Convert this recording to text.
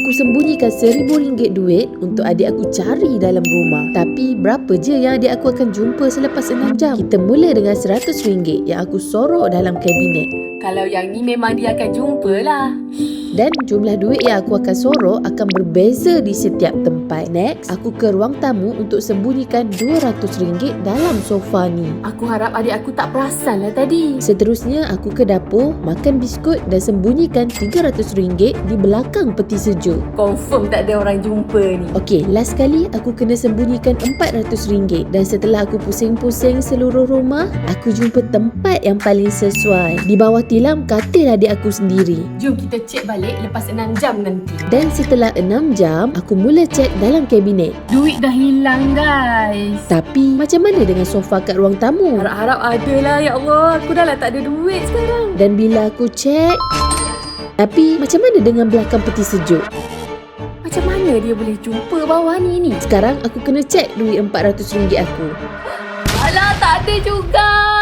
Aku sembunyikan RM1,000 duit untuk adik aku cari dalam rumah. Tapi berapa je yang adik aku akan jumpa selepas 6 jam? Kita mula dengan RM100 yang aku sorok dalam kabinet. Kalau yang ni memang dia akan jumpa lah. Dan jumlah duit yang aku akan sorok akan berbeza di setiap tempat. Next, aku ke ruang tamu untuk sembunyikan RM200 dalam sofa ni. Aku harap adik aku tak perasan lah tadi. Seterusnya, aku ke dapur, makan biskut dan sembunyikan RM300 di belakang peti sejuk. Confirm tak ada orang jumpa ni. Okey, last kali aku kena sembunyikan RM400 dan setelah aku pusing-pusing seluruh rumah, aku jumpa tempat yang paling sesuai. Di bawah tilam katil adik aku sendiri. Jom kita cek balik lepas 6 jam nanti. Dan setelah 6 jam, aku mula cek dalam kabinet. Duit dah hilang guys. Tapi macam mana dengan sofa kat ruang tamu? Harap-harap ada lah, ya Allah. Aku dah lah tak ada duit sekarang. Dan bila aku cek, tapi macam mana dengan belakang peti sejuk? Macam mana dia boleh jumpa bawah ni? Sekarang aku kena cek duit RM400 aku. Alah, tak ada juga.